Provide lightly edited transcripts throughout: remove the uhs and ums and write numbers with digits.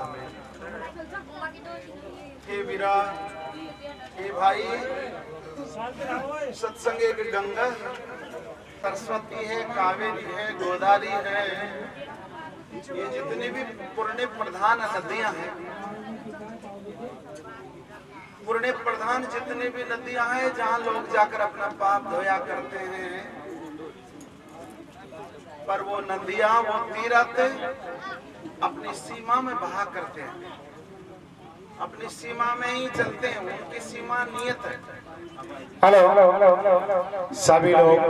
में। हे वीरा, हे भाई, सत्संग एक गंगा, सरस्वती है, कावेरी है, गोदावरी है, ये जितनी भी पुण्य प्रधान नदियां हैं, पुण्य प्रधान जितनी भी नदियां हैं जहां लोग जाकर अपना पाप धोया करते हैं, पर वो नदियां, वो तीर्थ अपनी सीमा में बहा करते हैं, अपनी सीमा में ही चलते हैं, उनकी सीमा नियत है। हेलो, सभी लोग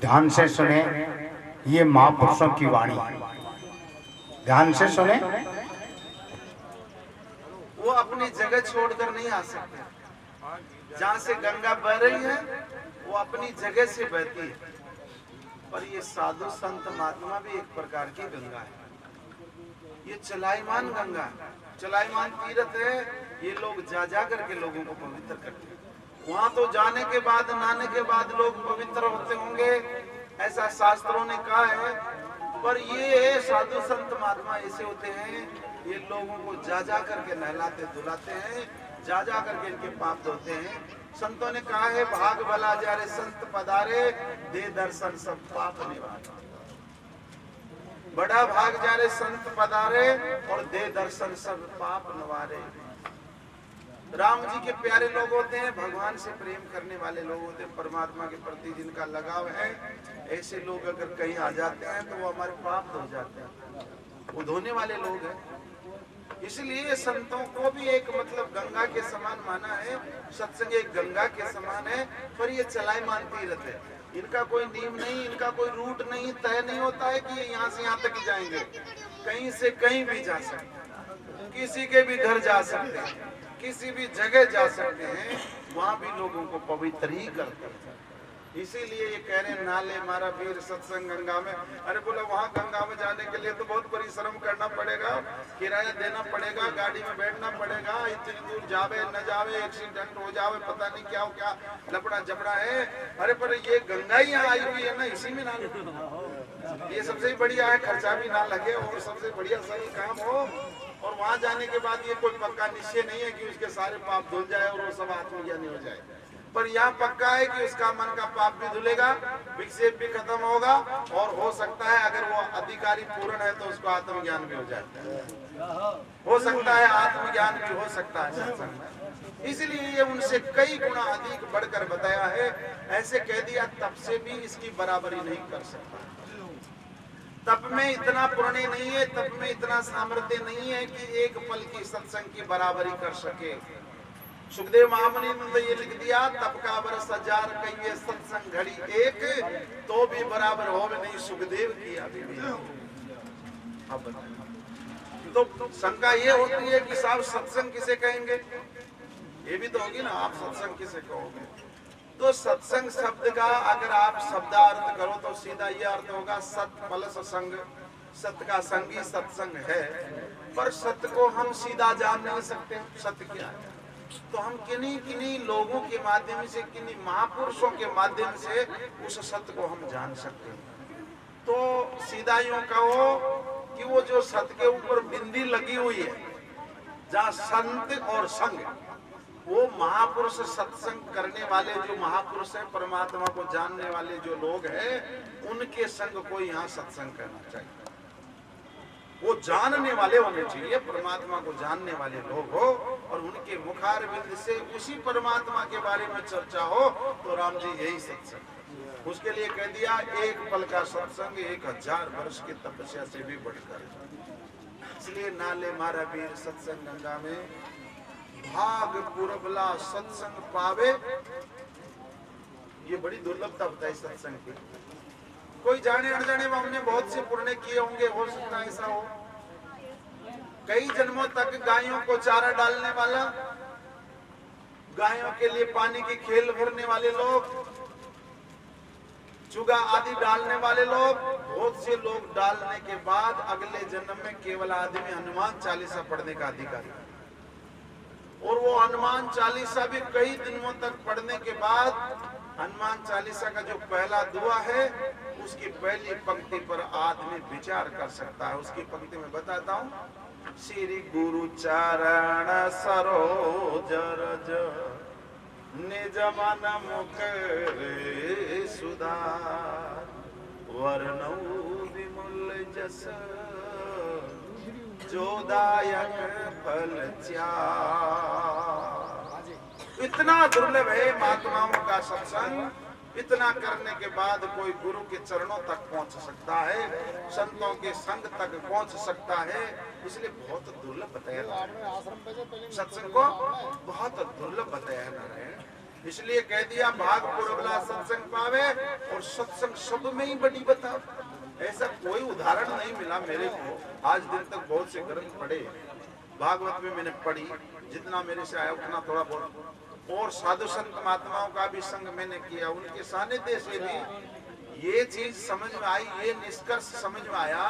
ध्यान से सुने, ये महापुरुषों की वाणी, ध्यान से सुने। वो अपनी जगह छोड़कर नहीं आ सकते, जहां से गंगा बह रही है वो अपनी जगह से बहती है, पर ये साधु संत महात्मा भी एक प्रकार की गंगा है, ये चलायमान गंगा है, चलायमान तीर्थ है। ये लोग जा जा करके लोगों को पवित्र करते हैं। वहां तो जाने के बाद, नहाने के बाद लोग पवित्र होते होंगे, ऐसा शास्त्रों ने कहा है, पर ये साधु संत महात्मा ऐसे होते हैं, ये लोगों को जा जा करके नहलाते धुलाते हैं, जा जा करके इनके पाप धोते हैं। संतों ने कहा है, भाग भला जारे संत पधारे, दे दर्शन सब पाप निवारे। बड़ा भाग जारे संत पधारे और दे दर्शन सब पाप निवारे। राम जी के प्यारे लोग होते हैं, भगवान से प्रेम करने वाले लोग होते हैं, परमात्मा के प्रति जिनका लगाव है, ऐसे लोग अगर कहीं आ जाते हैं तो वो हमारे पाप धो जाते हैं, वो धोने वाले लोग हैं। इसलिए संतों को भी एक मतलब गंगा के समान माना है। सत्संग एक गंगा के समान है, पर ये चलायमान तीर्थ है, इनका कोई नियम नहीं, इनका कोई रूट नहीं, तय नहीं होता है कि यहाँ से यहाँ तक ही जाएंगे, कहीं से कहीं भी जा सकते हैं, किसी के भी घर जा सकते हैं, किसी भी जगह जा सकते हैं, वहां भी लोगों को पवित्र ही करते हैं। इसीलिए ये कह रहे हैं, नाले मारा वीर सत्संग गंगा में। अरे बोला वहां गंगा में जाने के लिए तो बहुत परिश्रम करना पड़ेगा, किराया देना पड़ेगा, गाड़ी में बैठना पड़ेगा, इतनी दूर जावे न जावे, एक्सीडेंट हो जावे, पता नहीं क्या क्या लपड़ा जपड़ा है। अरे पर ये गंगा ही यहाँ आई हुई है ना, इसी में ना, ये सबसे बढ़िया है, खर्चा भी ना लगे और सबसे बढ़िया सही काम हो। और वहां जाने के बाद ये कोई पक्का निश्चय नहीं है कि उसके सारे पाप धुल जाए और वो सब आत्मज्ञानी हो जाए, पर यहाँ पक्का है कि उसका मन का पाप भी धुलेगा, विक्षेप भी खत्म होगा, और हो सकता है अगर वो अधिकारी पूर्ण है तो उसको आत्मज्ञान भी हो जाता है, हो सकता है आत्मज्ञान भी हो सकता है सत्संग में। इसलिए ये उनसे कई गुना अधिक बढ़कर बताया है। ऐसे कह दिया, तप से भी इसकी बराबरी नहीं कर सकता, तप में इतना पुण्य नहीं है, तप में इतना सामर्थ्य नहीं है कि एक पल की सत्संग की बराबरी कर सके। सुखदेव महामुनि ने तो ये लिख दिया, तप का बरस हजार कहिए सत्संग घड़ी एक, तो भी बराबर हो नहीं सुखदेव की अभिनय। तो शंका ये होती है कि साहब सत्संग किसे कहेंगे, ये भी तो होगी ना, आप सत्संग किसे कहोगे। तो सत्संग शब्द का अगर आप शब्दार्थ करो तो सीधा ये अर्थ होगा, सत्य प्लस संग, सत्य का संगी सत्संग है। पर सत्य को हम सीधा जान नहीं सकते, सत्य क्या है, तो हम किन्हीं किन्हीं लोगों के माध्यम से, किन्हीं महापुरुषों के माध्यम से उस सत्य को हम जान सकते हैं। तो सीधा यूं कहो कि वो जो सत्य के ऊपर बिंदी लगी हुई है, जहाँ संत और संग, वो महापुरुष सत्संग करने वाले जो महापुरुष हैं, परमात्मा को जानने वाले जो लोग हैं, उनके संग को यहाँ सत्संग करना चाहिए। वो जानने वाले होने चाहिए, परमात्मा को जानने वाले लोग हो, और उनके मुखारविंद से उसी परमात्मा के बारे में चर्चा हो, तो राम जी यही सत्संग। उसके लिए कह दिया, एक पल का सत्संग 1000 वर्ष की तपस्या से भी बढ़कर। इसलिए नाले मारा वीर सत्संग गंगा में, भाग पुरबला सत्संग पावे। ये बड़ी दुर्लभता बताई सत्संग की। कोई जाने अनजाने में हमने बहुत से पुण्य किए होंगे, हो सकता है ऐसा हो। कई जन्मों तक गायों को चारा डालने वाला, गायों के लिए पानी की खेल भरने वाले लोग, चुगा आदि डालने वाले लोग, बहुत से लोग डालने के बाद अगले जन्म में केवल आदमी हनुमान चालीसा पढ़ने का अधिकारी, और वो हनुमान चालीसा भी कई दिनों तक पढ़ने के बाद हनुमान चालीसा का जो पहला दुआ है, उसकी पहली पंक्ति पर आदमी विचार कर सकता है। उसकी पंक्ति में बताता हूँ, श्री गुरु चरण सरोज रज निज मन मुकुर सुधार वर्णौ विमल जस जोदायक फल चार। इतना दुर्लभ है महात्माओं का सत्संग। इतना करने के बाद कोई गुरु के चरणों तक पहुंच सकता है, संतों के संग तक पहुंच सकता है। इसलिए बहुत दुर्लभ बताया सत्संग को, बहुत दुर्लभ बताया नारायण। इसलिए कह दिया भाग पुरबला सत्संग पावे और सत्संग सब में ही बड़ी बताओ। ऐसा कोई उदाहरण नहीं मिला मेरे को। आज दिन तक बहुत से ग्रंथ पढ़े, भागवत में मैंने पढ़ी, जितना मेरे से आया उतना थोड़ा बहुत, और साधु संत महात्माओं का भी संग मैंने किया। उनके सानिध्य से भी ये चीज समझ में आई, ये निष्कर्ष समझ में आया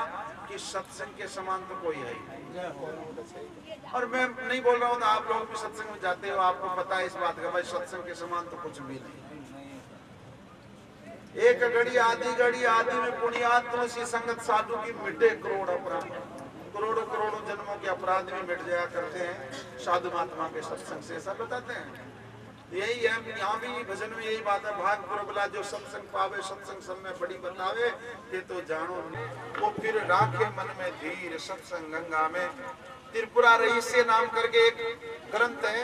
कि सत्संग के समान तो कोई है ही नहीं। और मैं नहीं बोल रहा हूँ तो आप लोग भी सत्संग में जाते हो, आपको पता है इस बात का, भाई सत्संग के समान तो कुछ भी नहीं। एक घड़ी आदि में पुण्यात तुलसी संगत साधु की मिटे करोड़ अपराध। करोड़ों करोड़ों जन्मों के अपराध भी मिट जाया करते हैं साधु महात्मा के सत्संग से, ऐसा बताते हैं। यही है, यहाँ भी भजन में यही बात है, भाग पुरबला जो सत्संग पावे सत्संग सब में बड़ी बतावे, ये तो जानो वो फिर राखे मन में धीर सत्संग गंगा में। त्रिपुरा रहस्य नाम करके एक ग्रंथ है,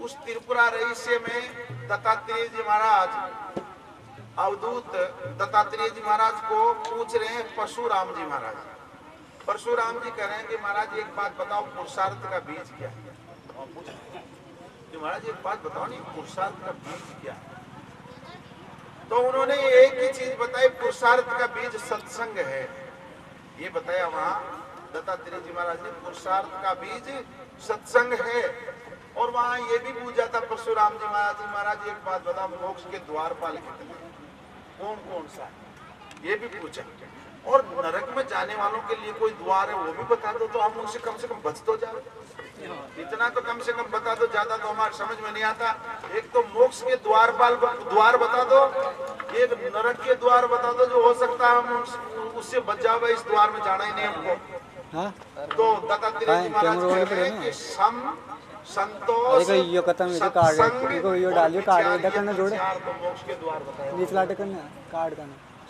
उस त्रिपुरा रहस्य में दत्तात्रेय जी महाराज, अवधूत दत्तात्रेय जी महाराज को पूछ रहे हैं परशुराम जी महाराज। परशुराम जी कह रहे हैं कि महाराज एक बात बताओ, पुरुषार्थ का बीज क्या है? महाराज एक बात बताओ नहीं, पुरुषार्थ का बीज क्या है? तो उन्होंने एक ही चीज बताई, पुरुषार्थ का बीज सत्संग है। ये बताया वहां दत्तात्रेय जी महाराज ने, पुरुषार्थ का बीज सत्संग है। और वहां ये भी पूछा था परशुराम जी महाराज एक बात बताओ, मोक्ष के द्वारपाल कितने, कौन कौन सा है? ये भी पूछा। और नरक में जाने वालों के लिए कोई द्वार है वो भी बता दो, तो हम उनसे कम से कम बच तो जाओ। इतना तो कम से कम बता दो, ज्यादा तो हमारे समझ में नहीं आता। एक तो मोक्ष के द्वारपाल द्वार बता दो, एक नरक के द्वार बता दो, जो हो सकता है हम उससे बच जाओ, इस द्वार में जाना ही नहीं हमको। तो दत्तात्रेय जी महाराज कह रहे हैं कि सम संतोष मोक्ष के द्वार बताया,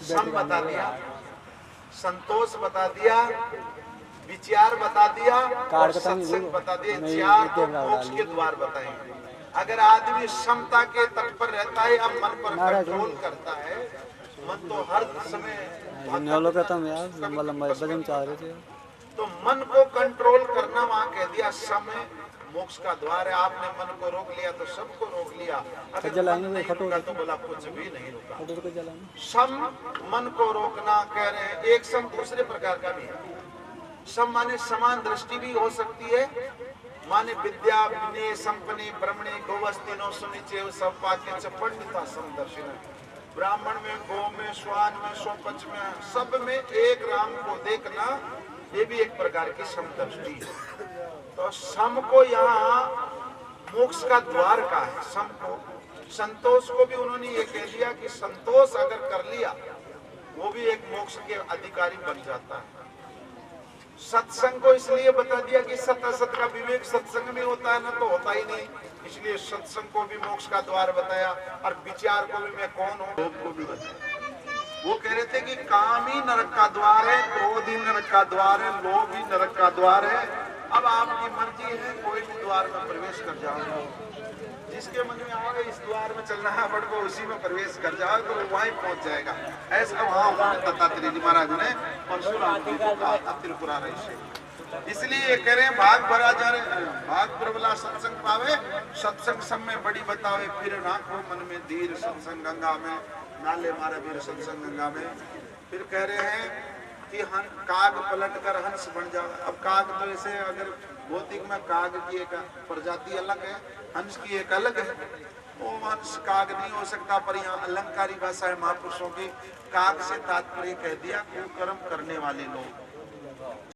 सम बता दिया, संतोष बता दिया, विचार बता दिया और सत्संग बता दिया। चार तो मोक्ष के द्वार बताएंगे। अगर आदमी समता के तट पर रहता है, अब मन पर कंट्रोल करता है, मन तो हर समय तो मन को कंट्रोल करना, वहाँ कह दिया समय मोक्ष का द्वार है। आपने मन को रोक लिया तो सबको रोक लिया, अगर मन नहीं रोका तो बोला कुछ भी नहीं रोका। सम मन को रोकना कह रहे हैं। एक सम दूसरे प्रकार का भी है। सम माने समान दृष्टि भी हो सकती है, माने विद्या विनय संपन्ने ब्रह्मणे गोवस्तिनो सुनिचे सब वाक्य पंडिता समदर्शिन। ब्राह्मण में, गौ में, श्वान में, स्वपच में, सब में एक राम को देखना, ये भी एक प्रकार की समदृष्टि है। तो सम को यहाँ मोक्ष का द्वार का है। सम को, संतोष को भी उन्होंने ये कह दिया कि संतोष अगर कर लिया वो भी एक मोक्ष के अधिकारी बन जाता है। सत्संग को इसलिए बता दिया कि सत असत का विवेक सत्संग में होता है, ना तो होता ही नहीं, इसलिए सत्संग को भी मोक्ष का द्वार बताया। और विचार को भी, मैं कौन हूँ, लोभ को भी बताया। वो कह रहे थे कि काम ही नरक का द्वार है, क्रोध ही नरक का द्वार है, लोभ ही नरक का द्वार है। अब आपकी मर्जी है, कोई भी द्वार में प्रवेश कर जाओ, जिसके मन में आओगे इस द्वार में चलना है, बट को उसी में प्रवेश कर जाओ तो वो वहीं पहुंच जाएगा। ऐसा वहां दत्तात्रेय जी महाराज ने परशुराम जी को कहा था त्रिपुरा रहस्य। इसलिए ये कह रहे हैं भाग भरा जा रहे, भाग प्रबला सत्संग पावे सत्संग सब में बड़ी बतावे, फिर राखो मन में धीर सत्संग गंगा में, नाले मारे वीर सत्संग गंगा में। फिर कह रहे हैं कि काग पलट कर हंस बन जाओ। अब काग तो ऐसे, अगर भौतिक में काग की एक प्रजाति अलग है, हंस की एक अलग है, वो हंस काग नहीं हो सकता। पर यहाँ अलंकारी भाषा है महापुरुषों की। काग से तात्पर्य कह दिया कुकर्म करने वाले लोग।